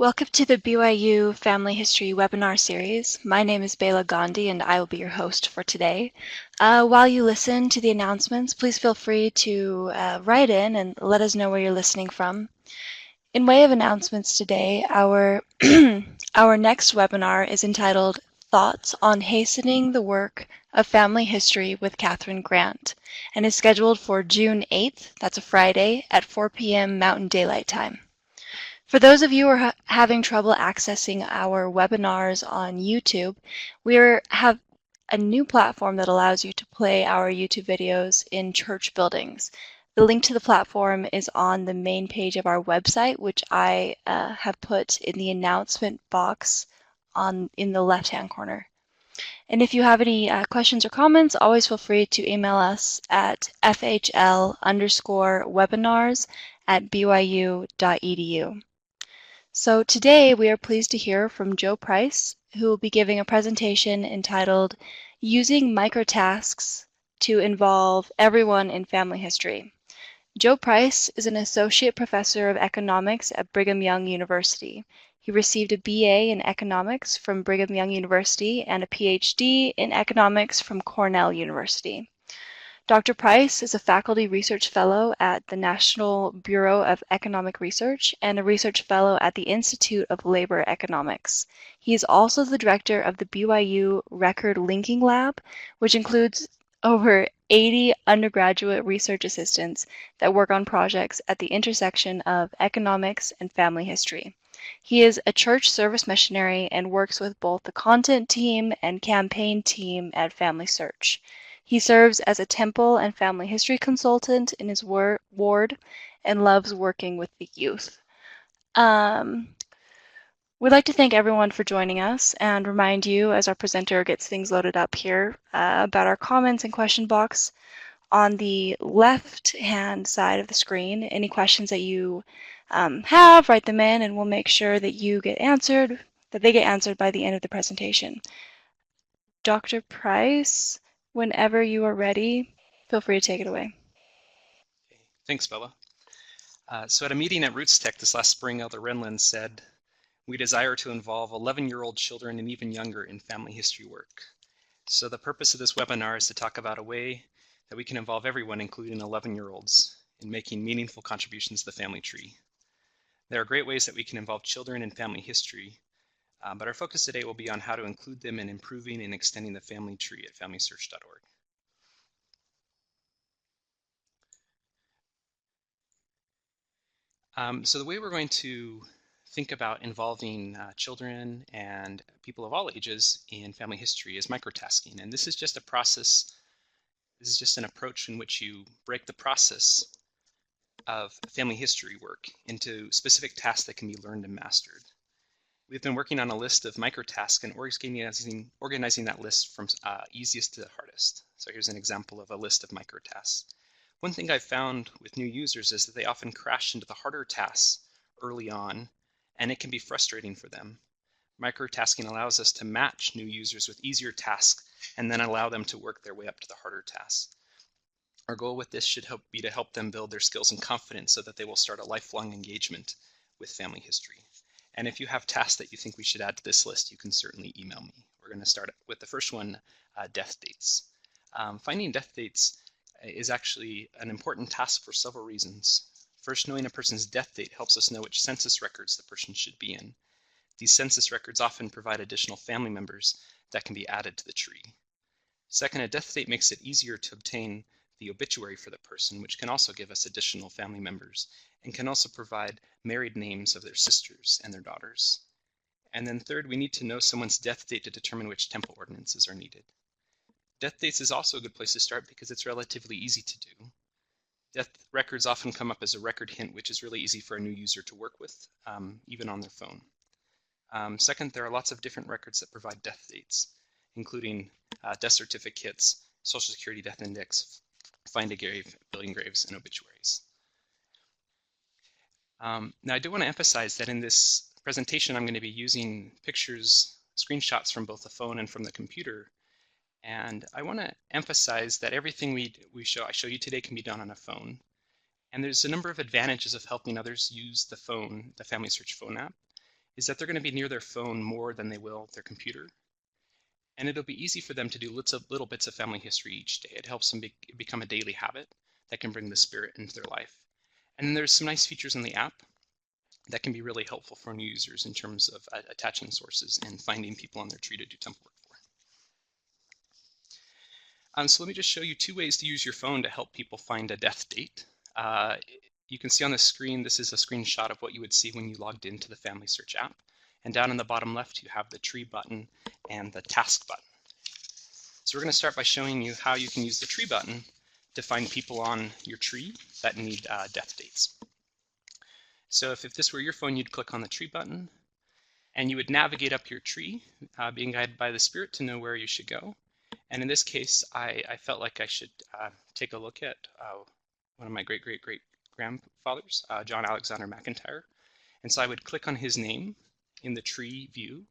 Welcome to the BYU Family History webinar series. My name is Bela Gandhi and I will be your host for today. While you listen to the announcements, please feel free to write in and let us know where you're listening from. In way of announcements today, our, our next webinar is entitled Thoughts on Hastening the Work of Family History with Catherine Grant and is scheduled for June 8th, that's a Friday, at 4 p.m. Mountain Daylight Time. For those of you who are having trouble accessing our webinars on YouTube, we have a new platform that allows you to play our YouTube videos in church buildings. The link to the platform is on the main page of our website, which I have put in the announcement box in the left-hand corner. And if you have any questions or comments, always feel free to email us at fhl_webinars@byu.edu. So today we are pleased to hear from Joe Price, who will be giving a presentation entitled Using Microtasks to Involve Everyone in Family History. Joe Price is an associate professor of economics at Brigham Young University. He received a BA in economics from Brigham Young University and a PhD in economics from Cornell University. Dr. Price is a faculty research fellow at the National Bureau of Economic Research and a research fellow at the Institute of Labor Economics. He is also the director of the BYU Record Linking Lab, which includes over 80 undergraduate research assistants that work on projects at the intersection of economics and family history. He is a church service missionary and works with both the content team and campaign team at Family Search. He serves as a temple and family history consultant in his ward and loves working with the youth. We'd like to thank everyone for joining us and remind you, as our presenter gets things loaded up here, about our comments and question box on the left-hand side of the screen. Any questions that you have, write them in, and we'll make sure that they get answered by the end of the presentation. Dr. Price, whenever you are ready, feel free to take it away. Thanks, Bella. So at a meeting at Roots Tech this last spring, Elder Renlund said, "We desire to involve 11-year-old children and even younger in family history work." So the purpose of this webinar is to talk about a way that we can involve everyone, including 11-year-olds, in making meaningful contributions to the family tree. There are great ways that we can involve children in family history, but our focus today will be on how to include them in improving and extending the family tree at FamilySearch.org. So the way we're going to think about involving children and people of all ages in family history is microtasking. And this is just a process, this is just an approach in which you break the process of family history work into specific tasks that can be learned and mastered. We've been working on a list of microtasks and organizing that list from easiest to hardest. So here's an example of a list of microtasks. One thing I've found with new users is that they often crash into the harder tasks early on, and it can be frustrating for them. Microtasking allows us to match new users with easier tasks and then allow them to work their way up to the harder tasks. Our goal with this should be to help them build their skills and confidence so that they will start a lifelong engagement with family history. And if you have tasks that you think we should add to this list, you can certainly email me. We're going to start with the first one, death dates. Finding death dates is actually an important task for several reasons. First, knowing a person's death date helps us know which census records the person should be in. These census records often provide additional family members that can be added to the tree. Second, a death date makes it easier to obtain the obituary for the person, which can also give us additional family members and can also provide married names of their sisters and their daughters. And then third, we need to know someone's death date to determine which temple ordinances are needed. Death dates is also a good place to start because it's relatively easy to do. Death records often come up as a record hint, which is really easy for a new user to work with, even on their phone. Second, there are lots of different records that provide death dates, including death certificates, Social Security Death Index, Find a Grave, Building Graves, and obituaries. Now I do want to emphasize that in this presentation I'm going to be using pictures, screenshots from both the phone and from the computer. And I want to emphasize that everything I show you today can be done on a phone. And there's a number of advantages of helping others use the phone, the Family Search phone app. is that they're going to be near their phone more than they will their computer. And it'll be easy for them to do little bits of family history each day. It helps them become a daily habit that can bring the spirit into their life. And then there's some nice features in the app that can be really helpful for new users in terms of attaching sources and finding people on their tree to do temple work for. So let me just show you 2 ways to use your phone to help people find a death date. You can see on the screen, this is a screenshot of what you would see when you logged into the Family Search app. And down in the bottom left, you have the tree button and the task button. So we're going to start by showing you how you can use the tree button to find people on your tree that need death dates. So if this were your phone, you'd click on the tree button, and you would navigate up your tree, being guided by the Spirit to know where you should go. And in this case, I felt like I should take a look at one of my great-great-great-grandfathers, John Alexander McIntyre. And so I would click on his name in the tree view,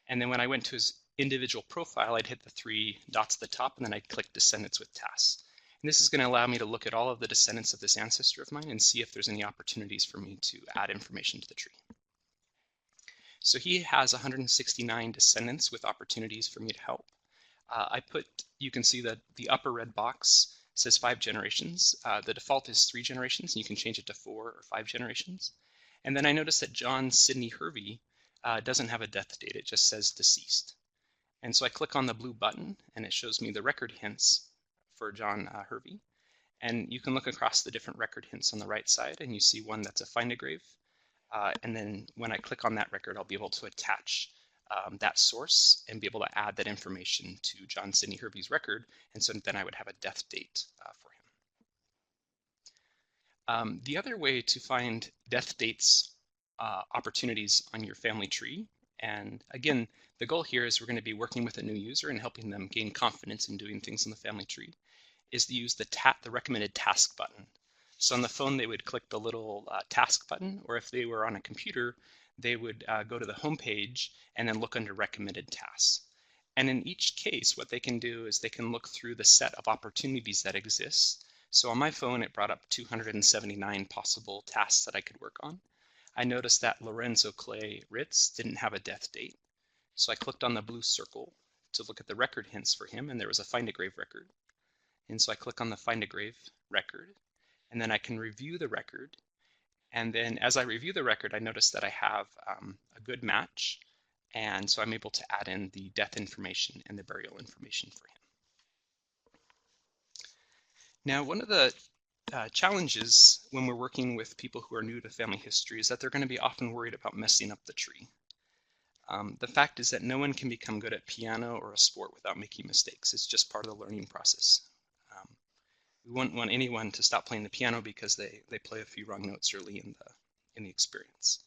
and then when I went to his individual profile, I'd hit the 3 dots at the top, and then I'd click Descendants with Tasks. And this is going to allow me to look at all of the descendants of this ancestor of mine and see if there's any opportunities for me to add information to the tree. So he has 169 descendants with opportunities for me to help. You can see that the upper red box says 5 generations. The default is 3 generations, and you can change it to 4 or 5 generations. And then I noticed that John Sidney Hervey doesn't have a death date, it just says deceased. And so I click on the blue button, and it shows me the record hints for John Hervey. And you can look across the different record hints on the right side, and you see one that's a find a grave. And then when I click on that record, I'll be able to attach that source and be able to add that information to John Sidney Hervey's record, and so then I would have a death date for him. The other way to find death dates opportunities on your family tree, and again, the goal here is we're going to be working with a new user and helping them gain confidence in doing things in the family tree, is to use the recommended task button. So on the phone, they would click the little task button, or if they were on a computer, they would go to the home page and then look under recommended tasks. And in each case, what they can do is they can look through the set of opportunities that exist. So on my phone, it brought up 279 possible tasks that I could work on. I noticed that Lorenzo Clay Ritz didn't have a death date. So I clicked on the blue circle to look at the record hints for him, and there was a find a grave record. And so I click on the find a grave record, and then I can review the record. And then as I review the record, I notice that I have a good match. And so I'm able to add in the death information and the burial information for him. Now, one of the challenges when we're working with people who are new to family history is that they're going to be often worried about messing up the tree. The fact is that no one can become good at piano or a sport without making mistakes. It's just part of the learning process. We wouldn't want anyone to stop playing the piano because they play a few wrong notes early in the experience.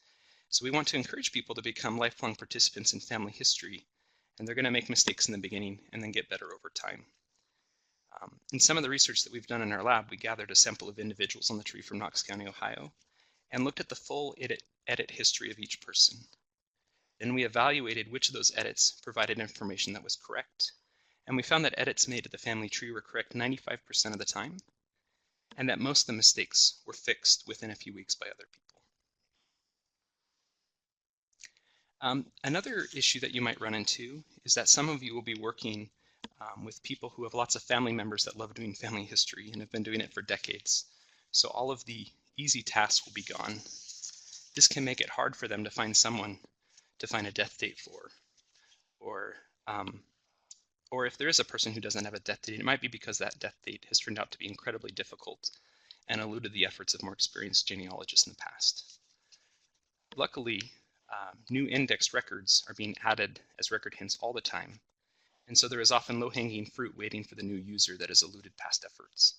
So we want to encourage people to become lifelong participants in family history, and they're going to make mistakes in the beginning and then get better over time. In some of the research that we've done in our lab, we gathered a sample of individuals on the tree from Knox County, Ohio, and looked at the full edit history of each person. Then we evaluated which of those edits provided information that was correct, and we found that edits made to the family tree were correct 95% of the time, and that most of the mistakes were fixed within a few weeks by other people. Another issue that you might run into is that some of you will be working with people who have lots of family members that love doing family history and have been doing it for decades. So all of the easy tasks will be gone. This can make it hard for them to find someone to find a death date for, or if there is a person who doesn't have a death date, it might be because that death date has turned out to be incredibly difficult and eluded the efforts of more experienced genealogists in the past. Luckily, new indexed records are being added as record hints all the time, and so there is often low-hanging fruit waiting for the new user that has eluded past efforts.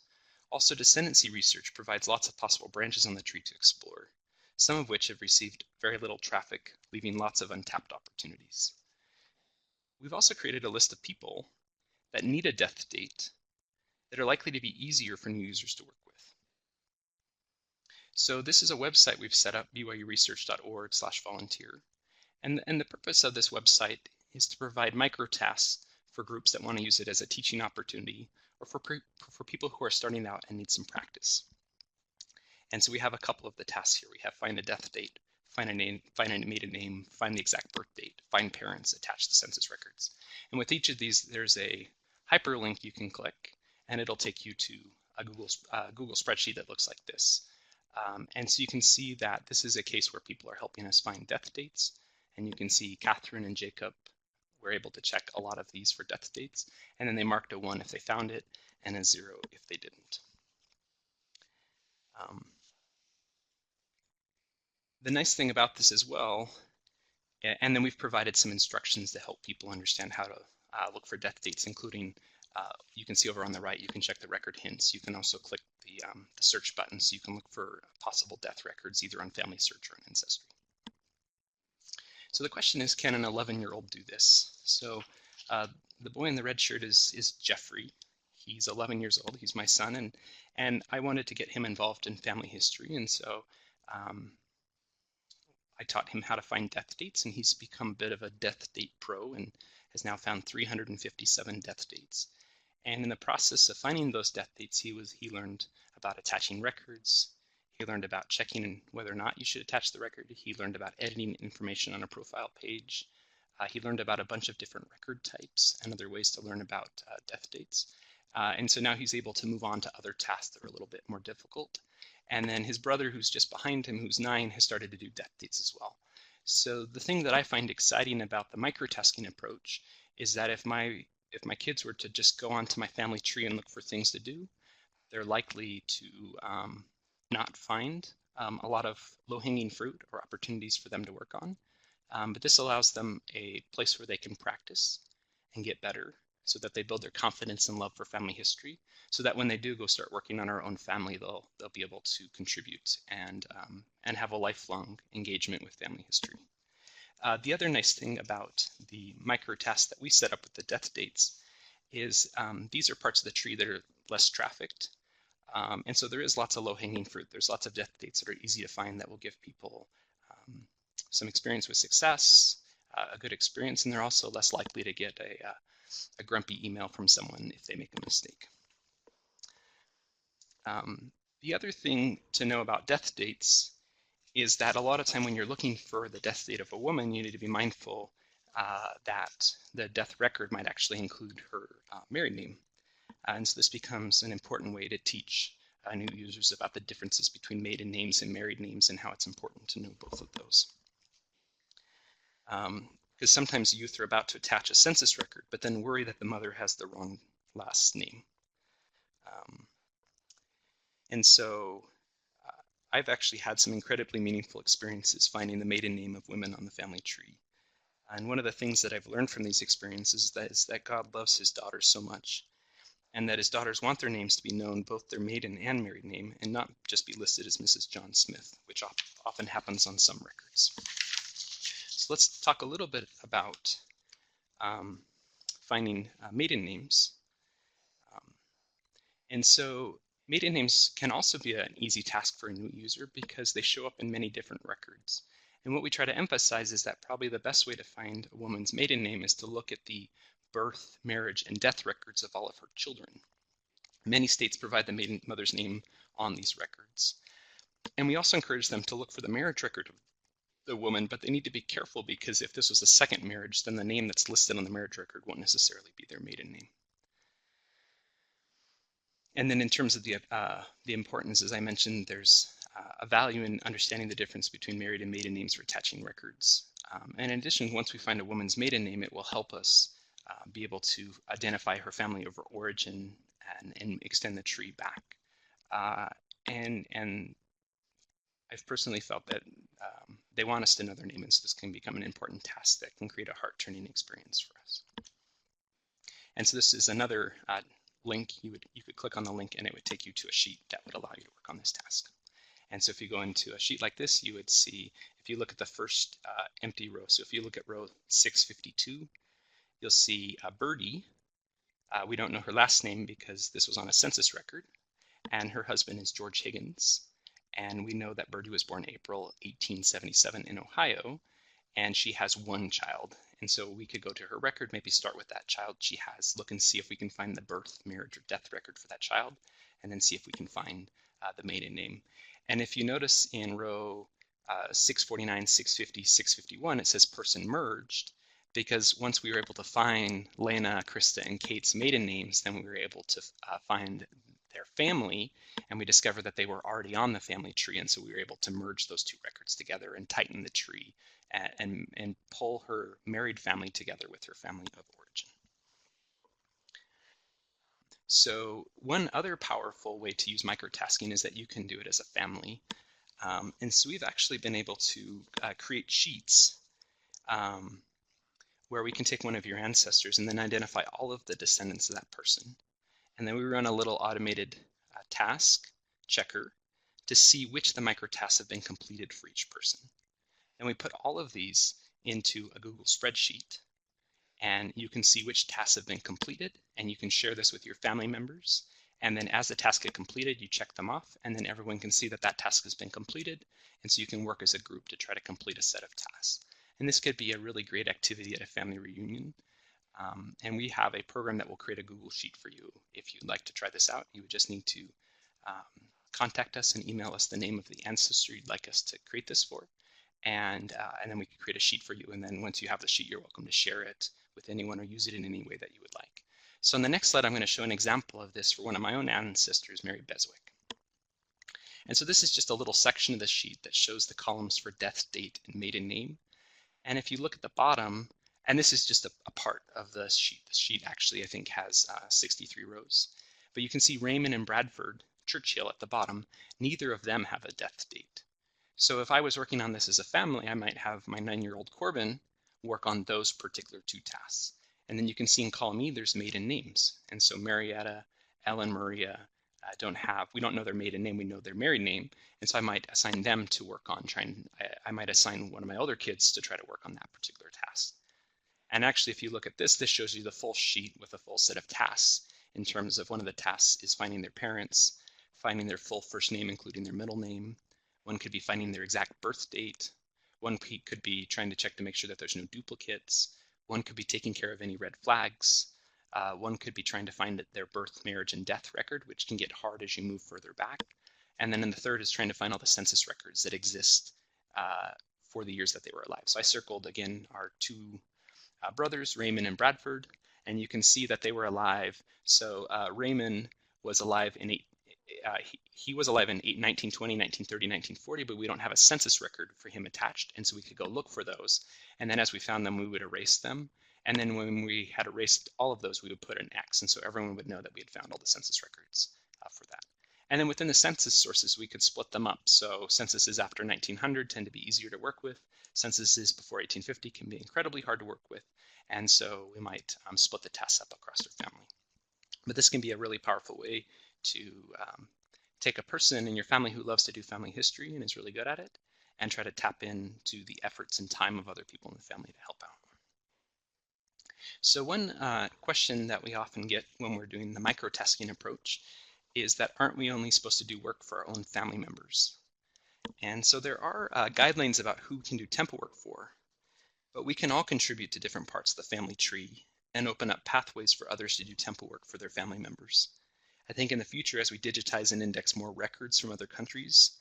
Also, descendancy research provides lots of possible branches on the tree to explore, some of which have received very little traffic, leaving lots of untapped opportunities. We've also created a list of people that need a death date that are likely to be easier for new users to work with. So this is a website we've set up, byuresearch.org/volunteer. And the purpose of this website is to provide microtasks for groups that want to use it as a teaching opportunity, or for people who are starting out and need some practice. And so we have a couple of the tasks here. We have find a death date, find a name, find a maiden name, find the exact birth date, find parents, attach the census records. And with each of these, there's a hyperlink you can click, and it'll take you to a Google spreadsheet that looks like this. And so you can see that this is a case where people are helping us find death dates. And you can see Catherine and Jacob were able to check a lot of these for death dates. And then they marked a 1 if they found it and a 0 if they didn't. The nice thing about this as well, and then we've provided some instructions to help people understand how to look for death dates, including you can see over on the right, you can check the record hints. You can also click the search button so you can look for possible death records either on Family Search or on Ancestry. So the question is, can an 11-year-old do this? So the boy in the red shirt is Jeffrey. He's 11 years old. He's my son, and I wanted to get him involved in family history, and so I taught him how to find death dates, and he's become a bit of a death date pro and has now found 357 death dates. And in the process of finding those death dates, he learned about attaching records. He learned about checking whether or not you should attach the record. He learned about editing information on a profile page. He learned about a bunch of different record types and other ways to learn about death dates. And so now he's able to move on to other tasks that are a little bit more difficult. And then his brother, who's just behind him, who's 9, has started to do death dates as well. So the thing that I find exciting about the microtasking approach is that if my kids were to just go onto my family tree and look for things to do, they're likely to not find a lot of low-hanging fruit or opportunities for them to work on. But this allows them a place where they can practice and get better so that they build their confidence and love for family history, so that when they do go start working on our own family, they'll be able to contribute and have a lifelong engagement with family history. The other nice thing about the microtasks that we set up with the death dates is these are parts of the tree that are less trafficked. And so there is lots of low-hanging fruit. There's lots of death dates that are easy to find that will give people some experience with success, a good experience, and they're also less likely to get a grumpy email from someone if they make a mistake. The other thing to know about death dates is that a lot of time when you're looking for the death date of a woman, you need to be mindful that the death record might actually include her married name. And so this becomes an important way to teach new users about the differences between maiden names and married names and how it's important to know both of those. Because sometimes youth are about to attach a census record, but then worry that the mother has the wrong last name. And so I've actually had some incredibly meaningful experiences finding the maiden name of women on the family tree. And one of the things that I've learned from these experiences is that God loves his daughters so much, and that his daughters want their names to be known, both their maiden and married name, and not just be listed as Mrs. John Smith, which often happens on some records. So let's talk a little bit about finding maiden names. And so maiden names can also be an easy task for a new user because they show up in many different records. And what we try to emphasize is that probably the best way to find a woman's maiden name is to look at the birth, marriage, and death records of all of her children. Many states provide the maiden mother's name on these records. And we also encourage them to look for the marriage record of the woman, but they need to be careful because if this was a second marriage, then the name that's listed on the marriage record won't necessarily be their maiden name. And then in terms of the importance, as I mentioned, there's a value in understanding the difference between married and maiden names for attaching records. And in addition, once we find a woman's maiden name, it will help us be able to identify her family of origin and extend the tree back. And I've personally felt that they want us to know their name, and so this can become an important task that can create a heart-turning experience for us. And so this is another link. You could click on the link and it would take you to a sheet that would allow you to work on this task. And so if you go into a sheet like this, you would see, if you look at the first empty row, so if you look at row 652, you'll see Birdie. We don't know her last name because this was on a census record, and her husband is George Higgins. And we know that Birdie was born April 1877 in Ohio, and she has one child. And so we could go to her record, maybe start with that child she has, look and see if we can find the birth, marriage, or death record for that child, and then see if we can find the maiden name. And if you notice in row 649, 650, 651, it says person merged, because once we were able to find Lena, Krista, and Kate's maiden names, then we were able to find their family, and we discovered that they were already on the family tree, and so we were able to merge those two records together and tighten the tree and pull her married family together with her family of origin. So one other powerful way to use microtasking is that you can do it as a family. And so we've actually been able to create sheets where we can take one of your ancestors and then identify all of the descendants of that person. And then we run a little automated task checker to see which the microtasks have been completed for each person. And we put all of these into a Google spreadsheet, and you can see which tasks have been completed, and you can share this with your family members. And then as the tasks get completed, you check them off, and then everyone can see that that task has been completed. And so you can work as a group to try to complete a set of tasks. And this could be a really great activity at a family reunion. And we have a program that will create a Google Sheet for you. If you'd like to try this out, you would just need to contact us and email us the name of the ancestor you'd like us to create this for. And then we can create a sheet for you. And then once you have the sheet, you're welcome to share it with anyone or use it in any way that you would like. So on the next slide, I'm going to show an example of this for one of my own ancestors, Mary Beswick. And so this is just a little section of the sheet that shows the columns for death, date, and maiden name. And if you look at the bottom, and this is just a part of the sheet actually I think has 63 rows. But you can see Raymond and Bradford Churchill at the bottom. Neither of them have a death date. So if I was working on this as a family, I might have my 9-year-old Corbin work on those particular two tasks. And then you can see in column E, there's maiden names. And so Marietta, Ellen, Maria we don't know their maiden name, we know their married name. And so I might assign them to work on I might assign one of my older kids to try to work on that particular task. And actually, if you look at this, this shows you the full sheet with a full set of tasks in terms of one of the tasks is finding their parents, finding their full first name, including their middle name. One could be finding their exact birth date. One could be trying to check to make sure that there's no duplicates. One could be taking care of any red flags. One could be trying to find their birth, marriage, and death record, which can get hard as you move further back. And then in the third is trying to find all the census records that exist for the years that they were alive. So I circled, again, our two brothers, Raymond and Bradford, and you can see that they were alive. So Raymond was alive in he was alive in 1920, 1930, 1940, but we don't have a census record for him attached, and so we could go look for those. And then as we found them, we would erase them. And then when we had erased all of those, we would put an X, and so everyone would know that we had found all the census records for that. And then within the census sources, we could split them up. So censuses after 1900 tend to be easier to work with. Censuses before 1850 can be incredibly hard to work with. And so we might split the tasks up across our family. But this can be a really powerful way to take a person in your family who loves to do family history and is really good at it, and try to tap into the efforts and time of other people in the family to help out. So one question that we often get when we're doing the microtasking approach is that aren't we only supposed to do work for our own family members? And so there are guidelines about who can do tempo work for, but we can all contribute to different parts of the family tree and open up pathways for others to do tempo work for their family members. I think in the future, as we digitize and index more records from other countries,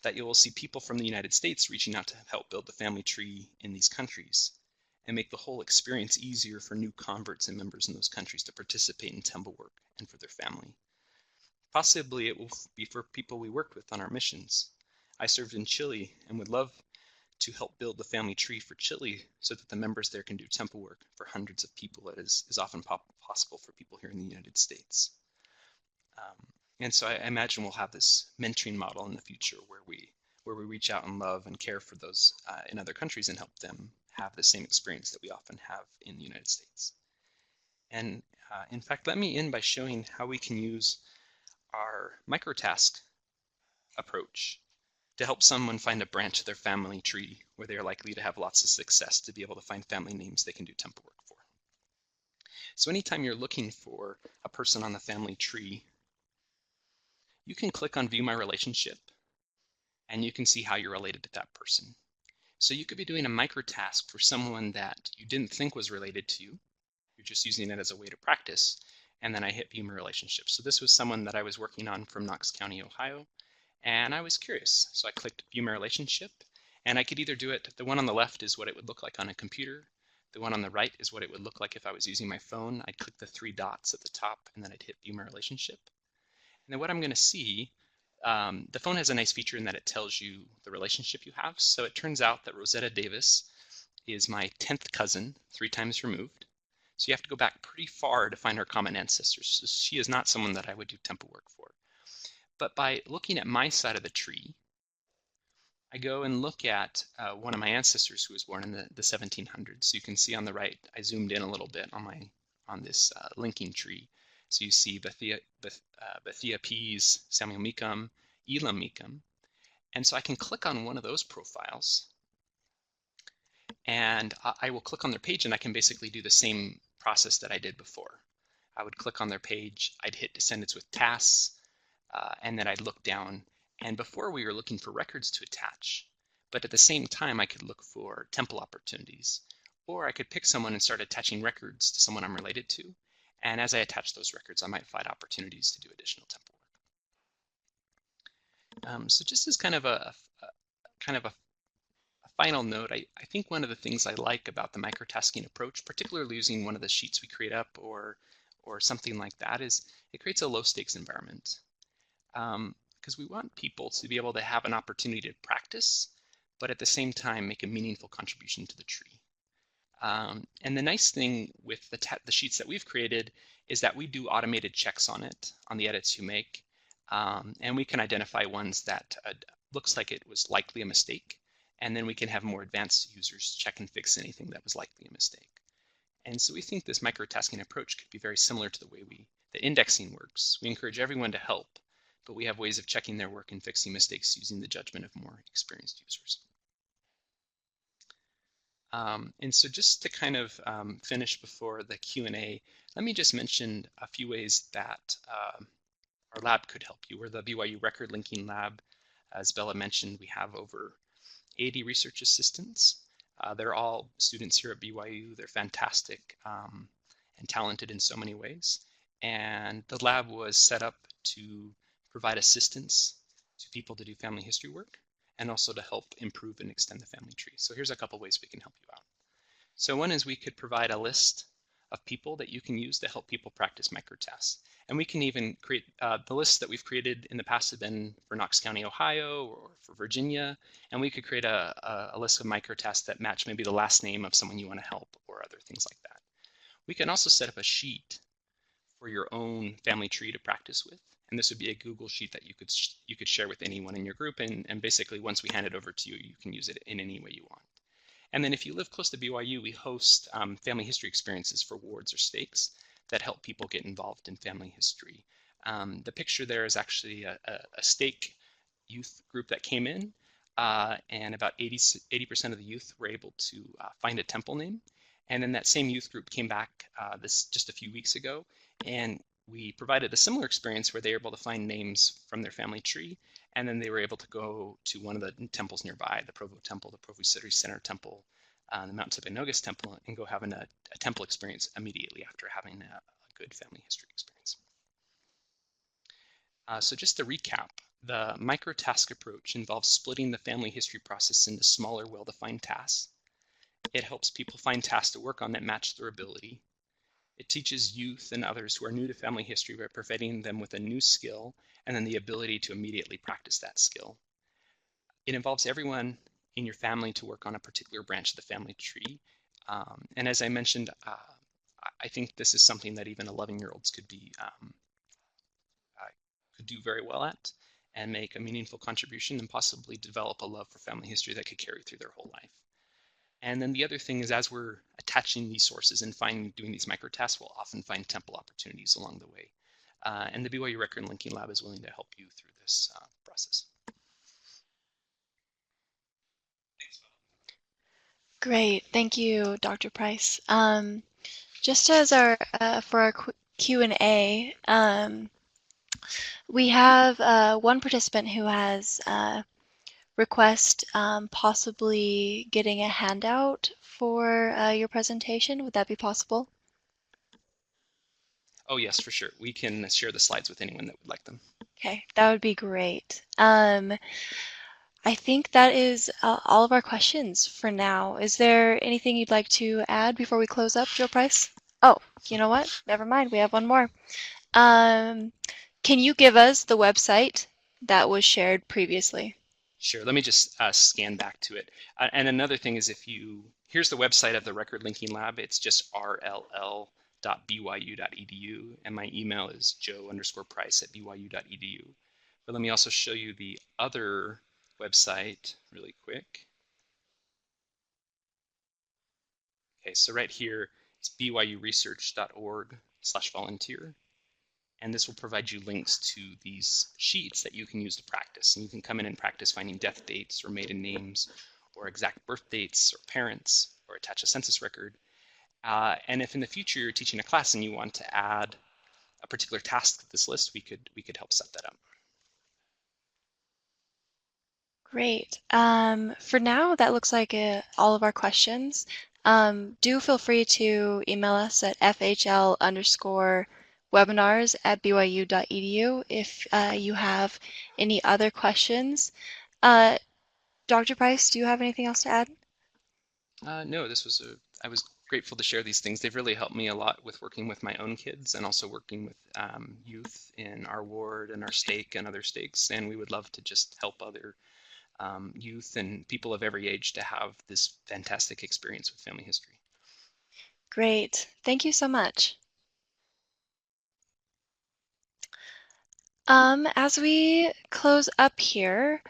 that you will see people from the United States reaching out to help build the family tree in these countries and make the whole experience easier for new converts and members in those countries to participate in temple work and for their family. Possibly it will be for people we worked with on our missions. I served in Chile and would love to help build the family tree for Chile so that the members there can do temple work for hundreds of people that is often possible for people here in the United States. And so I imagine we'll have this mentoring model in the future where we reach out and love and care for those in other countries and help them have the same experience that we often have in the United States. And in fact, let me end by showing how we can use our microtask approach to help someone find a branch of their family tree where they are likely to have lots of success to be able to find family names they can do temple work for. So anytime you're looking for a person on the family tree, you can click on View My Relationship, and you can see how you're related to that person. So you could be doing a microtask for someone that you didn't think was related to you. You're just using it as a way to practice. And then I hit View My Relationship. So this was someone that I was working on from Knox County, Ohio, and I was curious. So I clicked View My Relationship, And I could either do it, the one on the left is what it would look like on a computer. The one on the right is what it would look like if I was using my phone. I'd click the three dots at the top and then I'd hit view my relationship. And then what I'm going to see, the phone has a nice feature in that it tells you the relationship you have. So it turns out that Rosetta Davis is my 10th cousin, 3 times removed. So you have to go back pretty far to find her common ancestors. So she is not someone that I would do temple work for. But by looking at my side of the tree, I go and look at one of my ancestors who was born in the 1700s. So you can see on the right, I zoomed in a little bit on this linking tree. So you see Bethia Pease, Samuel Mecum, Elam Mecum. And so I can click on one of those profiles and I will click on their page and I can basically do the same process that I did before. I would click on their page, I'd hit Descendants with tasks, and then I'd look down. And before we were looking for records to attach, but at the same time I could look for temple opportunities, or I could pick someone and start attaching records to someone I'm related to. And as I attach those records, I might find opportunities to do additional temple work. So just as kind of a final note, I think one of the things I like about the microtasking approach, particularly using one of the sheets we create up or something like that, is it creates a low stakes environment. Because we want people to be able to have an opportunity to practice, but at the same time make a meaningful contribution to the tree. And the nice thing with the sheets that we've created is that we do automated checks on it, on the edits you make, and we can identify ones that looks like it was likely a mistake, and then we can have more advanced users check and fix anything that was likely a mistake. And so we think this microtasking approach could be very similar to the way the indexing works. We encourage everyone to help, but we have ways of checking their work and fixing mistakes using the judgment of more experienced users. And so just to kind of finish before the Q&A, let me just mention a few ways that our lab could help you. We're the BYU Record Linking Lab. As Bella mentioned, we have over 80 research assistants. They're all students here at BYU. They're fantastic and talented in so many ways. And the lab was set up to provide assistance to people to do family history work and also to help improve and extend the family tree. So here's a couple ways we can help you out. So one is we could provide a list of people that you can use to help people practice microtasks. And we can even create, the lists that we've created in the past have been for Knox County, Ohio, or for Virginia. And we could create a list of microtasks that match maybe the last name of someone you want to help or other things like that. We can also set up a sheet for your own family tree to practice with. And this would be a Google sheet that you could share with anyone in your group. And basically, once we hand it over to you, you can use it in any way you want. And then if you live close to BYU, we host family history experiences for wards or stakes that help people get involved in family history. The picture there is actually a stake youth group that came in, and about 80% of the youth were able to find a temple name. And then that same youth group came back just a few weeks ago, and we provided a similar experience where they were able to find names from their family tree, and then they were able to go to one of the temples nearby, the Provo Temple, the Provo City Center Temple, the Mount Sabinogus Temple, and go having a temple experience immediately after having a good family history experience. So just to recap, the microtask approach involves splitting the family history process into smaller, well-defined tasks. It helps people find tasks to work on that match their ability. It teaches youth and others who are new to family history by providing them with a new skill and then the ability to immediately practice that skill. It involves everyone in your family to work on a particular branch of the family tree. And as I mentioned, I think this is something that even 11-year-olds could do very well at and make a meaningful contribution and possibly develop a love for family history that could carry through their whole life. And then the other thing is, as we're attaching these sources and doing these microtasks, we'll often find temple opportunities along the way. And the BYU Record Linking Lab is willing to help you through this process. Great, thank you, Dr. Price. Just as for our Q&A, we have one participant who has request possibly getting a handout for your presentation. Would that be possible? Oh yes, for sure. We can share the slides with anyone that would like them. Okay, that would be great. I think that is all of our questions for now. Is there anything you'd like to add before we close up, Joe Price? Oh, you know what? Never mind. We have one more. Um, can you give us the website that was shared previously? Sure, let me just scan back to it. And another thing is here's the website of the Record Linking Lab. It's just rll.byu.edu, and my email is joe_price@byu.edu. But let me also show you the other website really quick. Okay, so right here is byuresearch.org/volunteer. And this will provide you links to these sheets that you can use to practice. And you can come in and practice finding death dates or maiden names or exact birth dates or parents or attach a census record. And if in the future you're teaching a class and you want to add a particular task to this list, we could help set that up. Great. For now, that looks like all of our questions. Do feel free to email us at fhl_webinars@byu.edu if you have any other questions. Uh, Dr. Price, do you have anything else to add? No, I was grateful to share these things. They've really helped me a lot with working with my own kids and also working with youth in our ward and our stake and other stakes. And we would love to just help other youth and people of every age to have this fantastic experience with family history. Great. Thank you so much. As we close up here,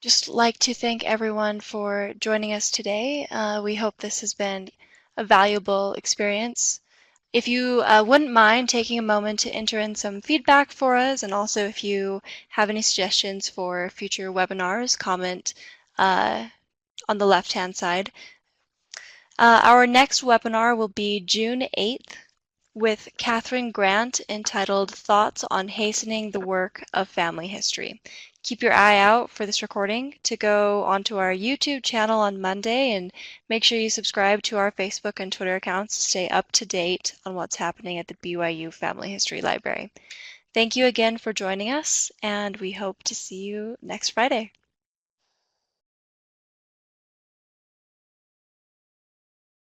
just like to thank everyone for joining us today. We hope this has been a valuable experience. If you wouldn't mind taking a moment to enter in some feedback for us, and also if you have any suggestions for future webinars, comment on the left-hand side. Our next webinar will be June 8th with Catherine Grant, entitled Thoughts on Hastening the Work of Family History. Keep your eye out for this recording to go onto our YouTube channel on Monday, and make sure you subscribe to our Facebook and Twitter accounts to stay up to date on what's happening at the BYU Family History Library. Thank you again for joining us, and we hope to see you next Friday.